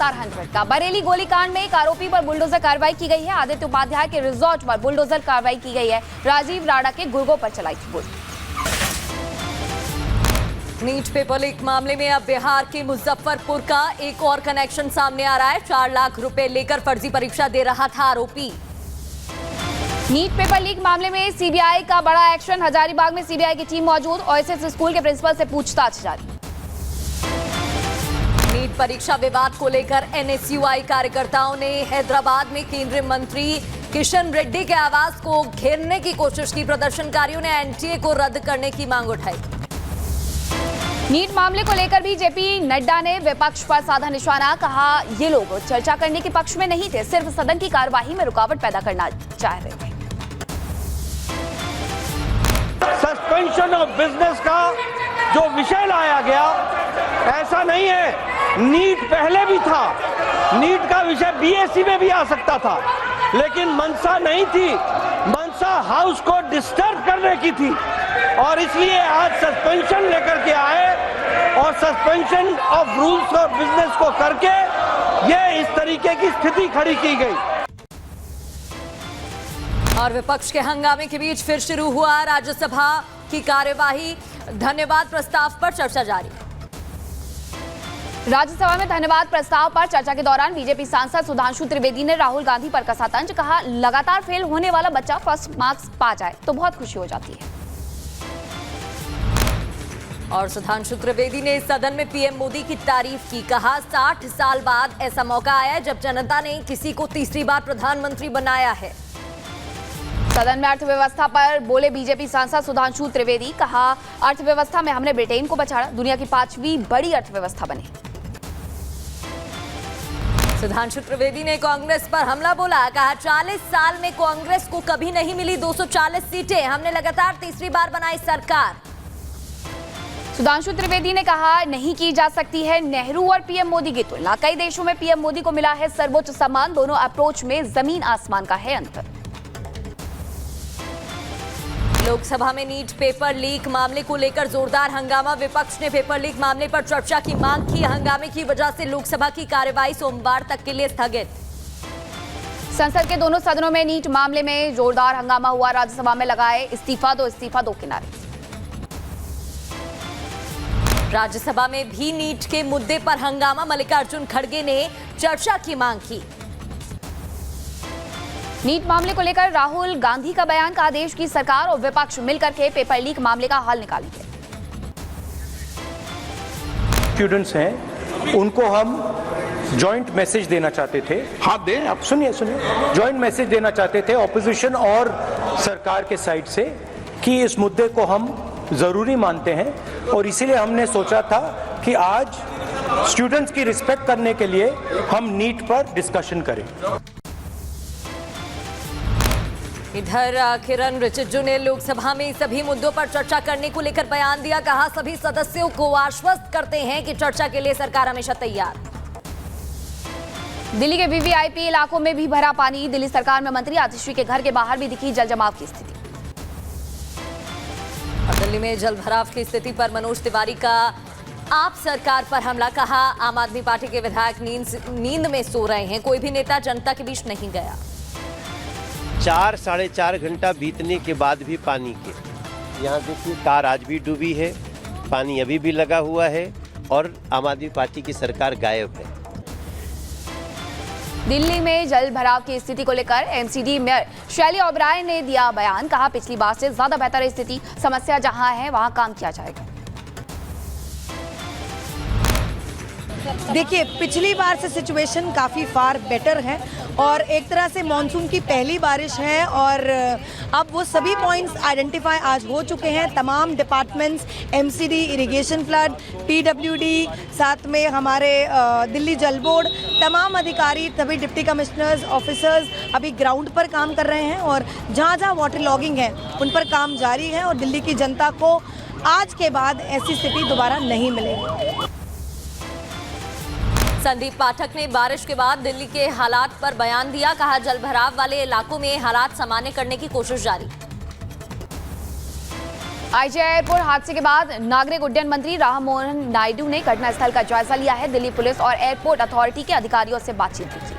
लगातार हंड्रेड का। बरेली गोलीकांड में एक आरोपी पर बुलडोजर कार्रवाई की गई है। आदित्य उपाध्याय के रिजॉर्ट पर बुलडोजर कार्रवाई की गई है। राजीव राणा के गुर्गों पर चलाई थी गोली। नीट पेपर लीक मामले में अब बिहार के मुजफ्फरपुर का एक और कनेक्शन सामने आ रहा है। 4 लाख रुपए लेकर फर्जी परीक्षा दे रहा था आरोपी। नीट पेपर लीक मामले में सीबीआई का बड़ा एक्शन। हजारीबाग में सीबीआई की टीम मौजूद। ओएसएस स्कूल के प्रिंसिपल से पूछताछ जारी। नीट परीक्षा विवाद को लेकर एनएसयूआई कार्यकर्ताओं ने हैदराबाद में केंद्रीय मंत्री किशन रेड्डी के आवास को घेरने की कोशिश की। प्रदर्शनकारियों ने एनटीए को रद्द करने की मांग उठाई। नीट मामले को लेकर भी जेपी नड्डा ने विपक्ष पर साधा निशाना। कहा ये लोग चर्चा करने के पक्ष में नहीं थे, सिर्फ सदन की कार्यवाही में रुकावट पैदा करना चाह रहे थे। सस्पेंशन ऑफ बिजनेस का जो विषय लाया गया, ऐसा नहीं है। नीट पहले भी था, नीट का विषय बीएससी में भी आ सकता था, लेकिन मंशा नहीं थी। मंशा हाउस को डिस्टर्ब करने की थी और इसलिए आज सस्पेंशन लेकर के आए और सस्पेंशन ऑफ रूल्स और बिजनेस को करके ये इस तरीके की स्थिति खड़ी की गई। और विपक्ष के हंगामे के बीच फिर शुरू हुआ राज्यसभा की कार्यवाही। धन्यवाद प्रस्ताव पर चर्चा जारी। राज्यसभा में धन्यवाद प्रस्ताव पर चर्चा के दौरान बीजेपी सांसद सुधांशु त्रिवेदी ने राहुल गांधी पर कसा तंज। कहा लगातार फेल होने वाला बच्चा फर्स्ट मार्क्स पा जाए तो बहुत खुशी हो जाती है। और सुधांशु त्रिवेदी ने सदन में पीएम मोदी की तारीफ की। कहा 60 साल बाद ऐसा मौका आया जब जनता ने किसी को तीसरी बार प्रधानमंत्री बनाया है। सदन में अर्थव्यवस्था पर बोले बीजेपी सांसद सुधांशु त्रिवेदी। कहा अर्थव्यवस्था में हमने ब्रिटेन को बचाया, दुनिया की 5वीं बड़ी अर्थव्यवस्था बनी। सुधांशु त्रिवेदी ने कांग्रेस पर हमला बोला। कहा 40 साल में कांग्रेस को कभी नहीं मिली 240 सीटें, हमने लगातार तीसरी बार बनाई सरकार। सुधांशु त्रिवेदी ने कहा नहीं की जा सकती है नेहरू और पीएम मोदी की तुलना। कई देशों में पीएम मोदी को मिला है सर्वोच्च सम्मान, दोनों अप्रोच में जमीन आसमान का है अंतर। लोकसभा में नीट पेपर लीक मामले को लेकर जोरदार हंगामा। विपक्ष ने पेपर लीक मामले पर चर्चा की मांग की। हंगामे की वजह से लोकसभा की कार्यवाही सोमवार तक के लिए स्थगित। संसद के दोनों सदनों में नीट मामले में जोरदार हंगामा हुआ। राज्यसभा में लगाए इस्तीफा दो किनारे। राज्यसभा में भी नीट के मुद्दे पर हंगामा। मल्लिकार्जुन खड़गे ने चर्चा की मांग की। नीट मामले को लेकर राहुल गांधी का बयान। का देश की सरकार और विपक्ष मिलकर के पेपर लीक मामले का हल निकालेंगे। स्टूडेंट्स हैं, उनको हम जॉइंट मैसेज देना चाहते थे। हाँ दें, आप सुनिए। जॉइंट मैसेज देना चाहते थे ऑपोजिशन और सरकार के साइड से कि इस मुद्दे को हम जरूरी मानते हैं और इसीलिए हमने सोचा था कि आज स्टूडेंट्स की रिस्पेक्ट करने के लिए हम नीट पर डिस्कशन करें। इधर किरण रिजिजू ने लोकसभा में सभी मुद्दों पर चर्चा करने को लेकर बयान दिया। कहा सभी सदस्यों को आश्वस्त करते हैं कि चर्चा के लिए सरकार हमेशा तैयार। दिल्ली के वीवीआईपी इलाकों में भी भरा पानी। दिल्ली सरकार में मंत्री आतिशी के घर के बाहर भी दिखी जलजमाव की स्थिति। और दिल्ली में जल भराव की स्थिति पर मनोज तिवारी का आप सरकार पर हमला। कहा आम आदमी पार्टी के विधायक नींद में सो रहे हैं, कोई भी नेता जनता के बीच नहीं गया। 4 साढ़े 4 घंटा बीतने के बाद भी पानी के यहाँ देखिए कार आज भी डूबी है, पानी अभी भी लगा हुआ है और आम आदमी पार्टी की सरकार गायब है। दिल्ली में जल भराव की स्थिति को लेकर एमसीडी मेयर शैली ओबराय ने दिया बयान। कहा पिछली बार से ज्यादा बेहतर स्थिति, समस्या जहां है वहां काम किया जाएगा। देखिए पिछली बार से सिचुएशन काफ़ी फार बेटर है और एक तरह से मानसून की पहली बारिश है और अब वो सभी पॉइंट्स आइडेंटिफाई आज हो चुके हैं। तमाम departments, MCD, irrigation flood, PWD, साथ में हमारे दिल्ली जल बोर्ड, तमाम अधिकारी, सभी डिप्टी कमिश्नर्स, ऑफिसर्स अभी ग्राउंड पर काम कर रहे हैं और जहाँ जहाँ वाटर लॉगिंग है उन पर काम जारी है और दिल्ली की जनता को आज के बाद ऐसी स्थिति दोबारा नहीं मिलेगी। संदीप पाठक ने बारिश के बाद दिल्ली के हालात पर बयान दिया। कहा जलभराव वाले इलाकों में हालात सामान्य करने की कोशिश जारी। आईजीआई एयरपोर्ट हादसे के बाद नागरिक उड्डयन मंत्री राममोहन नायडू ने घटनास्थल का जायजा लिया है। दिल्ली पुलिस और एयरपोर्ट अथॉरिटी के अधिकारियों से बातचीत भी की।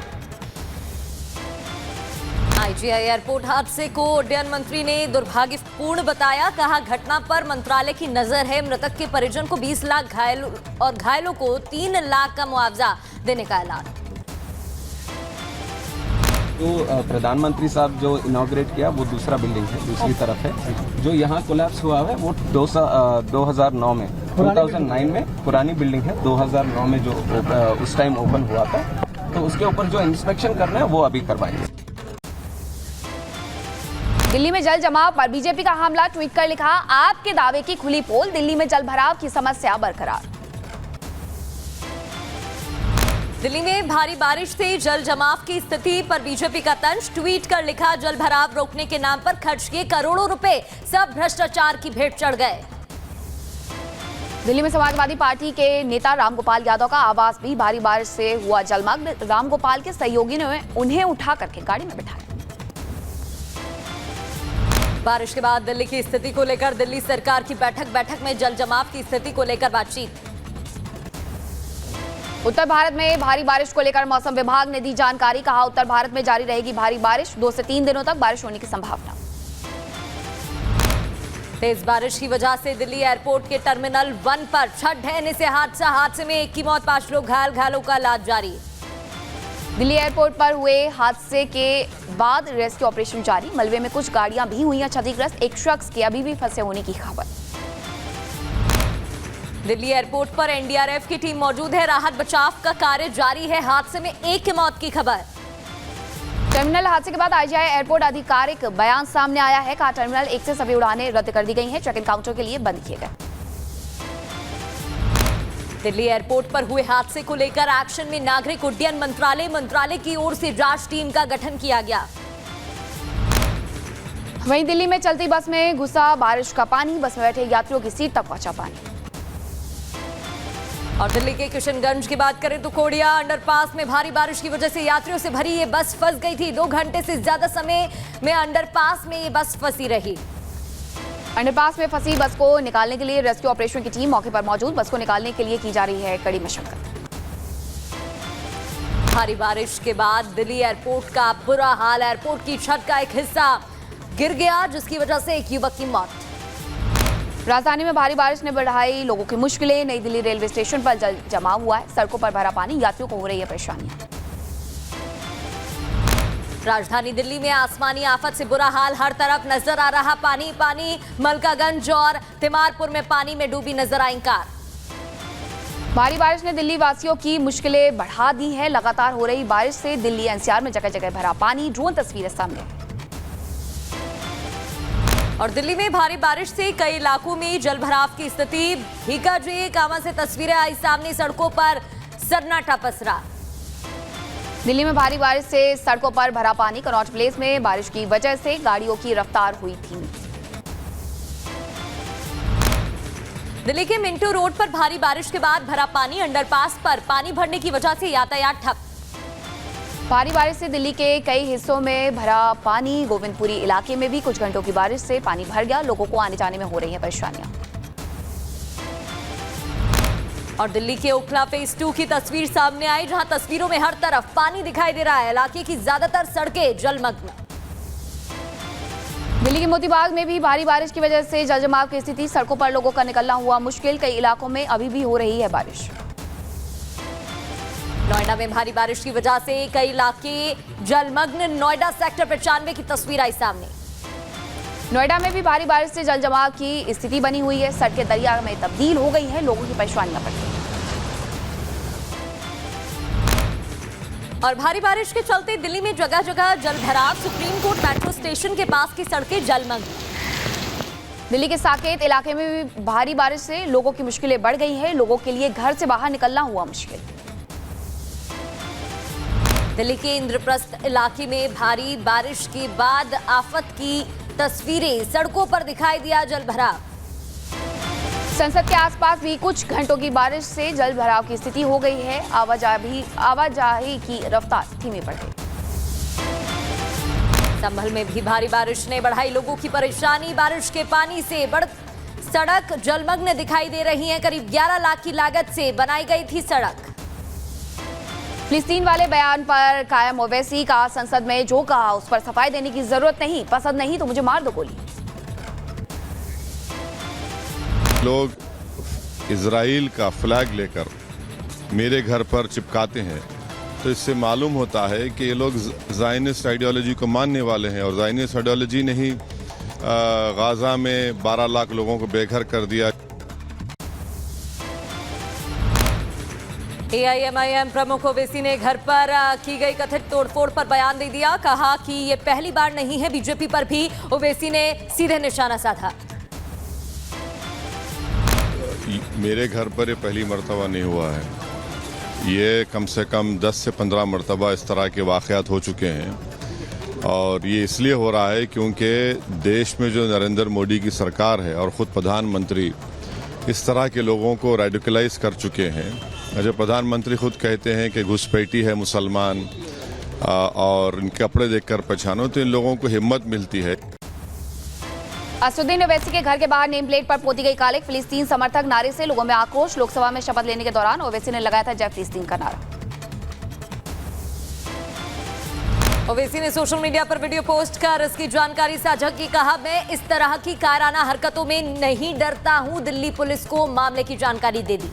आईजीआई एयरपोर्ट हादसे को उड्डयन मंत्री ने दुर्भाग्यपूर्ण बताया। कहा, घटना पर मंत्रालय की नजर है। मृतक के परिजन को 20 लाख घायलों को 3 लाख का मुआवजा देने का ऐलान। तो प्रधानमंत्री साहब जो इनॉग्रेट किया वो दूसरा बिल्डिंग है, दूसरी तरफ है। जो यहाँ कोलैप्स हुआ है वो 2009 में पुरानी बिल्डिंग है। 2009 में जो उस टाइम ओपन हुआ था, तो उसके ऊपर जो इंस्पेक्शन करना है वो अभी करवाएंगे। दिल्ली में जल जमाव पर बीजेपी का हमला, ट्वीट कर लिखा, आपके दावे की खुली पोल, दिल्ली में जल भराव की समस्या बरकरार। दिल्ली में भारी बारिश से जल जमाव की स्थिति पर बीजेपी का तंज, ट्वीट कर लिखा, जल भराव रोकने के नाम पर खर्च किए करोड़ों रुपए सब भ्रष्टाचार की भेंट चढ़ गए। दिल्ली में समाजवादी पार्टी के नेता रामगोपाल यादव का आवास भी भारी बारिश से हुआ जलमग्न। रामगोपाल के सहयोगी ने उन्हें उठा करके गाड़ी में बिठाया। बारिश के बाद दिल्ली की स्थिति को लेकर दिल्ली सरकार की बैठक में जल जमाव की स्थिति को लेकर बातचीत। उत्तर भारत में भारी बारिश को लेकर मौसम विभाग ने दी जानकारी। कहा, उत्तर भारत में जारी रहेगी भारी बारिश, 2 से 3 दिनों तक बारिश होने की संभावना। तेज बारिश की वजह से दिल्ली एयरपोर्ट के टर्मिनल 1 पर छत ढहने से हादसे में 1 की मौत, 5 लोग घायल, घायलों का इलाज जारी। दिल्ली एयरपोर्ट पर हुए हादसे के बाद रेस्क्यू ऑपरेशन जारी। मलबे में कुछ गाड़ियां भी हुई हैं क्षतिग्रस्त। एक शख्स के अभी भी फंसे होने की खबर। दिल्ली एयरपोर्ट पर एनडीआरएफ की टीम मौजूद है। राहत बचाव का कार्य जारी है। हादसे में 1 की मौत की खबर। टर्मिनल हादसे के बाद आईजीआई एयरपोर्ट आधिकारिक बयान सामने आया है। कहा, टर्मिनल 1 से सभी उड़ानें रद्द कर दी गई हैं, चेक इन काउंटर के लिए बंद किए गए। दिल्ली एयरपोर्ट पर हुए हादसे को लेकर एक्शन में नागरिक उड्डयन मंत्रालय की ओर से जांच टीम का गठन किया गया। वहीं दिल्ली में चलती बस में घुसा बारिश का पानी, बस में बैठे यात्रियों की सीट तक पहुंचा पानी। और दिल्ली के किशनगंज की बात करें तो कोडिया अंडरपास में भारी बारिश की वजह से यात्रियों से भरी ये बस फंस गई थी। 2 घंटे से ज्यादा समय में अंडरपास में ये बस फंसी रही। अंडरपास में फंसी बस को निकालने के लिए रेस्क्यू ऑपरेशन की टीम मौके पर मौजूद। बस को निकालने के लिए की जा रही है कड़ी मशक्कत। भारी बारिश के बाद दिल्ली एयरपोर्ट का बुरा हाल। एयरपोर्ट की छत का एक हिस्सा गिर गया, जिसकी वजह से एक युवक की मौत। राजधानी में भारी बारिश ने बढ़ाई लोगों की मुश्किलें। नई दिल्ली रेलवे स्टेशन पर जल जमाव हुआ है, सड़कों पर भरा पानी, यात्रियों को हो रही है परेशानियां। राजधानी दिल्ली में आसमानी आफत से बुरा हाल, हर तरफ नजर आ रहा पानी। मलकागंज और तिमारपुर में पानी में डूबी नजर आई कार। भारी बारिश ने दिल्ली वासियों की मुश्किलें बढ़ा दी है। लगातार हो रही बारिश से दिल्ली एनसीआर में जगह जगह भरा पानी। ड्रोन तस्वीरें सामने। और दिल्ली में भारी बारिश से कई इलाकों में जलभराव की स्थिति। भीकाजी कामा से तस्वीरें आई सामने। सड़कों पर सन्नाटा पसरा। दिल्ली में भारी बारिश से सड़कों पर भरा पानी। कनॉट प्लेस में बारिश की वजह से गाड़ियों की रफ्तार हुई धीमी। दिल्ली के मिंटो रोड पर भारी बारिश के बाद भरा पानी। अंडरपास पर पानी भरने की वजह से यातायात ठप। भारी बारिश से दिल्ली के कई हिस्सों में भरा पानी। गोविंदपुरी इलाके में भी कुछ घंटों की बारिश से पानी भर गया। लोगों को आने जाने में हो रही है परेशानियां। और दिल्ली के ओखला फेज 2 की तस्वीर सामने आई, जहां तस्वीरों में हर तरफ पानी दिखाई दे रहा है। इलाके की ज्यादातर सड़कें जलमग्न। दिल्ली के मोतीबाग में भी भारी बारिश की वजह से जलजमाव की स्थिति। सड़कों पर लोगों का निकलना हुआ मुश्किल। कई इलाकों में अभी भी हो रही है बारिश। नोएडा में भारी बारिश की वजह से कई इलाके जलमग्न। नोएडा सेक्टर 95 की तस्वीर आई सामने। नोएडा में भी भारी बारिश से जलजमाव की स्थिति बनी हुई है। सड़कें दरिया में तब्दील हो गई हैं। लोगों की परेशानियां बढ़ गई। और भारी बारिश के चलते दिल्ली में जगह जगह जलभराव। सुप्रीम कोर्ट मेट्रो स्टेशन के पास की सड़कें जलमग्न। दिल्ली के साकेत इलाके में भी भारी बारिश से लोगों की मुश्किलें बढ़ गई हैं। लोगों के लिए घर से बाहर निकलना हुआ मुश्किल। दिल्ली के इंद्रप्रस्थ इलाके में भारी बारिश के बाद आफत की तस्वीरें। सड़कों पर दिखाई दिया जलभराव। संसद के आसपास भी कुछ घंटों की बारिश से जल भराव की स्थिति हो गई है। आवाजाही की रफ्तार धीमी पड़ गई। संभल में भी भारी बारिश ने बढ़ाई लोगों की परेशानी। बारिश के पानी से सड़क जलमग्न दिखाई दे रही है। करीब 11 लाख की लागत से बनाई गई थी सड़क। फिलिस्तीन वाले बयान पर कायम ओवैसी का संसद में जो कहा उस पर सफाई देने की जरूरत नहीं, पसंद नहीं तो मुझे मार दो गोली। लोग इजराइल का फ्लैग लेकर मेरे घर पर चिपकाते हैं तो इससे मालूम होता है कि ये लोग ज़ायनिस्ट आइडियोलॉजी को मानने वाले हैं, और ज़ायनिस्ट आइडियोलॉजी ने ही गाजा में 12 लाख लोगों को बेघर कर दिया। AIMIM प्रमुख ओवैसी ने घर पर की गई कथित तोड़फोड़ पर बयान दे दिया। कहा कि ये पहली बार नहीं है, बीजेपी पर भी ओवैसी ने सीधे निशाना साधा। मेरे घर पर ये पहली मर्तबा नहीं हुआ है, ये कम से कम 10 से 15 मरतबा इस तरह के वाक़यात हो चुके हैं, और ये इसलिए हो रहा है क्योंकि देश में जो नरेंद्र मोदी की सरकार है और ख़ुद प्रधानमंत्री इस तरह के लोगों को रेडिकलाइज कर चुके हैं। जब प्रधानमंत्री खुद कहते हैं कि घुसपैठी है मुसलमान और इनके कपड़े देखकर पहचानो, तो इन लोगों को हिम्मत मिलती है। असदुद्दीन ओवैसी के घर के बाहर नेम प्लेट पर पोती गई कालिक, फिलिस्तीन समर्थक नारे से लोगों में आक्रोश। लोकसभा में शपथ लेने के दौरान ओवैसी ने लगाया था जय फिलिस्तीन का नारा। ओवैसी ने सोशल मीडिया पर वीडियो पोस्ट कर इसकी जानकारी साझा की। कहा, मैं इस तरह की कायराना हरकतों में नहीं डरता हूं। दिल्ली पुलिस को मामले की जानकारी दे दी।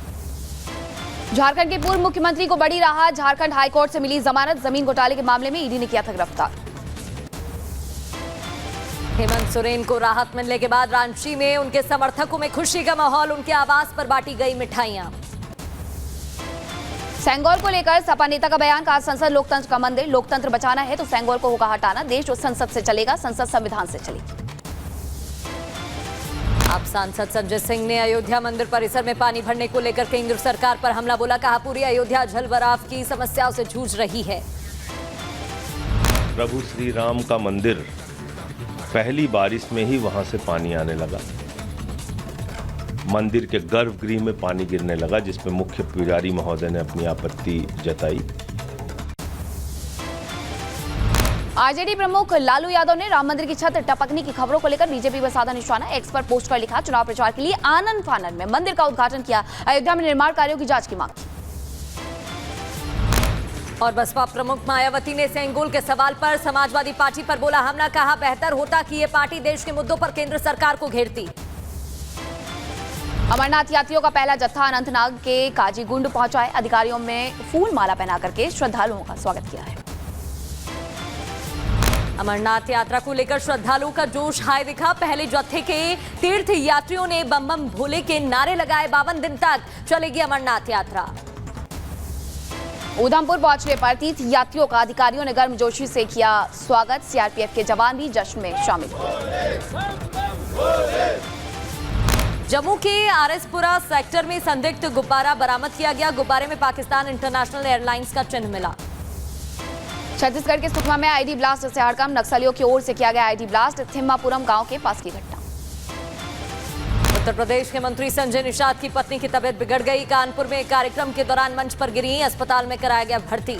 झारखंड के पूर्व मुख्यमंत्री को बड़ी राहत, झारखंड हाईकोर्ट से मिली जमानत। जमीन घोटाले के मामले में ईडी ने किया था गिरफ्तार। हेमंत सोरेन को राहत मिलने के बाद रांची में उनके समर्थकों में खुशी का माहौल। उनके आवास पर बांटी गई मिठाइयां। सेंगोल को लेकर सपा नेता का बयान। कहा, संसद लोकतंत्र का मंदिर, लोकतंत्र बचाना है तो सेंगोल को होगा हटाना। देश जो संसद से चलेगा, संसद संविधान से चलेगी। आप सांसद संजय सिंह ने अयोध्या मंदिर परिसर में पानी भरने को लेकर केंद्र सरकार पर हमला बोला। कहा, पूरी अयोध्या जलभराव की समस्याओं से जूझ रही है। प्रभु श्री राम का मंदिर, पहली बारिश में ही वहां से पानी आने लगा। मंदिर के गर्भगृह में पानी गिरने लगा, जिसमें मुख्य पुजारी महोदय ने अपनी आपत्ति जताई। आरजेडी प्रमुख लालू यादव ने राम मंदिर की छत टपकने की खबरों को लेकर बीजेपी पर साधा निशाना। एक्स पर पोस्ट कर लिखा, चुनाव प्रचार के लिए आनन फानन में मंदिर का उद्घाटन किया, अयोध्या में निर्माण कार्यों की जांच की मांग की। और बसपा प्रमुख मायावती ने सेंगोल के सवाल पर समाजवादी पार्टी पर बोला हमला। कहा, बेहतर होता कि ये पार्टी देश के मुद्दों पर केंद्र सरकार को घेरती। अमरनाथ यात्रियों का पहला जत्था अनंतनाग के काजीगुंड पहुंचा है। अधिकारियों में फूल माला पहना करके श्रद्धालुओं का स्वागत किया है। अमरनाथ यात्रा को लेकर श्रद्धालुओं का जोश हाई दिखा। पहले जत्थे के तीर्थ यात्रियों ने बम बम भोले के नारे लगाए। 52 दिन तक चलेगी अमरनाथ यात्रा। उधमपुर पहुंचने पर तीर्थ यात्रियों का अधिकारियों ने गर्मजोशी से किया स्वागत। सीआरपीएफ के जवान भी जश्न में शामिल हुए। जम्मू के आरएसपुरा सेक्टर में संदिग्ध गुब्बारा बरामद किया गया। गुब्बारे में पाकिस्तान इंटरनेशनल एयरलाइंस का चिन्ह मिला। छत्तीसगढ़ के सुकमा में आईडी ब्लास्ट से हड़कंप, नक्सलियों की ओर से किया गया आईडी ब्लास्ट। थिम्मापुरम गांव के पास की घटना। उत्तर प्रदेश के मंत्री संजय निषाद की पत्नी की तबीयत बिगड़ गई। कानपुर में कार्यक्रम के दौरान मंच पर गिरी, अस्पताल में कराया गया भर्ती।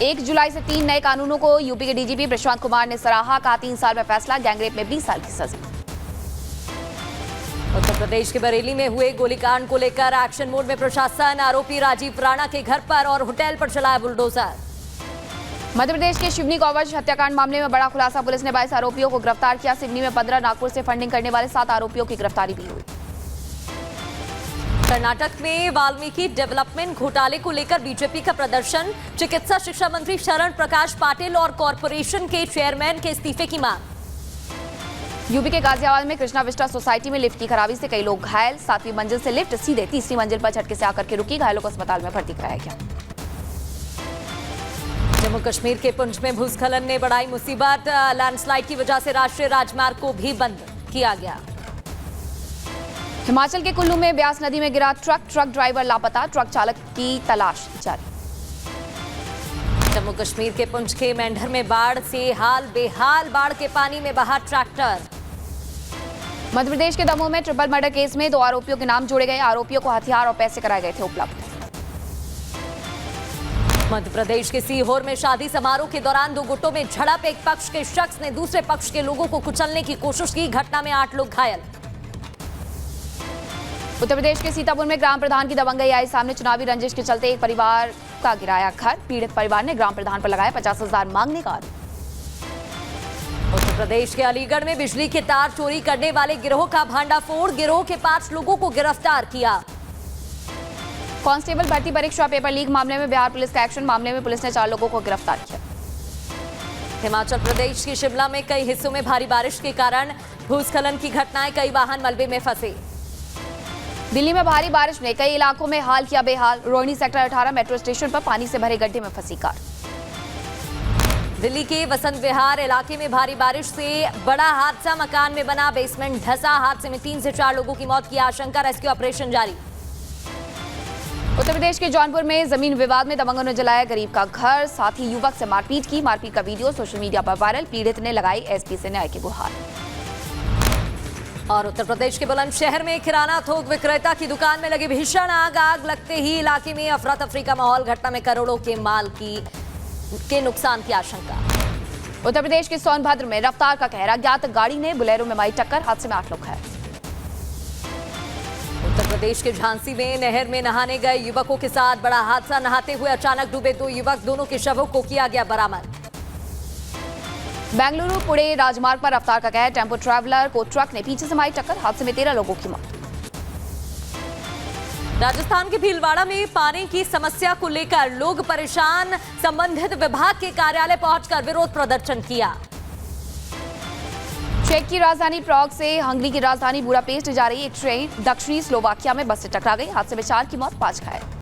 1 जुलाई से 3 नए कानूनों को यूपी के डीजीपी प्रशांत कुमार ने सराहा। कहा, 3 साल में फैसला, गैंगरेप में 20 साल की सजा। उत्तर प्रदेश के बरेली में हुए गोलीकांड को लेकर एक्शन मोड में प्रशासन। आरोपी राजीव राणा के घर पर और होटल पर चलाया बुलडोजर। मध्य प्रदेश के शिवनी कॉवच हत्याकांड मामले में बड़ा खुलासा। पुलिस ने 22 आरोपियों को गिरफ्तार किया। सिवनी में 15, नागपुर से फंडिंग करने वाले 7 आरोपियों की गिरफ्तारी भी हुई। कर्नाटक में वाल्मीकि डेवलपमेंट घोटाले को लेकर बीजेपी का प्रदर्शन। चिकित्सा शिक्षा मंत्री शरण प्रकाश पाटिल और कॉरपोरेशन के चेयरमैन के इस्तीफे की मांग। यूपी के गाजियाबाद में कृष्णा विस्टा सोसाइटी में लिफ्ट की खराबी से कई लोग घायल। 7वीं मंजिल से लिफ्ट सीधे 3री मंजिल पर झटके से आकर के रुकी। घायलों को अस्पताल में भर्ती कराया गया। जम्मू कश्मीर के पुंछ में भूस्खलन ने बढ़ाई मुसीबत। लैंडस्लाइड की वजह से राष्ट्रीय राजमार्ग को भी बंद किया गया। हिमाचल के कुल्लू में ब्यास नदी में गिरा ट्रक ड्राइवर लापता। ट्रक चालक की तलाश जारी। जम्मू कश्मीर के पुंछ के मेंढर में बाढ़ से हाल बेहाल। बाढ़ के पानी में बहा ट्रैक्टर। मध्य प्रदेश के दमोह में ट्रिपल मर्डर केस में 2 आरोपियों के नाम जोड़े गए। आरोपियों को हथियार और पैसे कराए गए थे उपलब्ध। मध्य प्रदेश के सीहोर में शादी समारोह के दौरान दो गुटों में झड़प। एक पक्ष के शख्स ने दूसरे पक्ष के लोगों को कुचलने की कोशिश की। घटना में 8 लोग घायल। उत्तर प्रदेश के सीतापुर में ग्राम प्रधान की दबंगई आई सामने। चुनावी रंजिश के चलते एक परिवार का गिराया घर। पीड़ित परिवार ने ग्राम प्रधान पर लगाया 50,000 मांगने का आरोप। उत्तर प्रदेश के अलीगढ़ में बिजली के तार चोरी करने वाले गिरोह का भांडाफोड़। गिरोह के 5 लोगों को गिरफ्तार किया। कांस्टेबल भर्ती परीक्षा पेपर लीक मामले में बिहार पुलिस का एक्शन। मामले में पुलिस ने 4 लोगों को गिरफ्तार किया। हिमाचल प्रदेश के शिमला में कई हिस्सों में भारी बारिश के कारण भूस्खलन की घटनाएं। कई वाहन मलबे में फंसे। दिल्ली में भारी बारिश ने कई इलाकों में हाल किया बेहाल। रोहिणी सेक्टर 18 मेट्रो स्टेशन पर पानी से भरे गड्ढे में फंसी कार। दिल्ली के वसंत विहार इलाके में भारी बारिश से बड़ा हादसा। मकान में बना बेसमेंट धंसा। हादसे में 3 से 4 लोगों की मौत की आशंका। रेस्क्यू ऑपरेशन जारी। उत्तर प्रदेश के जौनपुर में जमीन विवाद में दबंगों ने जलाया गरीब का घर। साथ ही युवक से मारपीट की। मारपीट का वीडियो सोशल मीडिया पर वायरल। पीड़ित ने लगाई एसपी से न्याय की गुहार। और उत्तर प्रदेश के बुलंदशहर में किराना थोक विक्रेता की दुकान में लगी भीषण आग। आग लगते ही इलाके में अफरा तफरी का माहौल। घटना में करोड़ों के माल के नुकसान की आशंका। उत्तर प्रदेश के सोनभद्र में रफ्तार का कहर। अज्ञात गाड़ी ने बुलेरो में मारी टक्कर। हादसे में 8 लोग घायल। उत्तर प्रदेश के झांसी में नहर में नहाने गए युवकों के साथ बड़ा हादसा। नहाते हुए अचानक डूबे 2 युवक। दोनों के शवों को किया गया बरामद। बेंगलुरु पुणे राजमार्ग पर रफ्तार का कहर। टेम्पो ट्रैवलर को ट्रक ने पीछे से मारी टक्कर। हादसे में 13 लोगों की मौत। राजस्थान के भीलवाड़ा में पानी की समस्या को लेकर लोग परेशान। संबंधित विभाग के कार्यालय पहुंचकर विरोध प्रदर्शन किया। चेक की राजधानी प्रॉग से हंगरी की राजधानी बुडापेस्ट जा रही एक ट्रेन दक्षिणी स्लोवाकिया में बस से टकरा गई। हादसे में 4 की मौत, 5 घायल।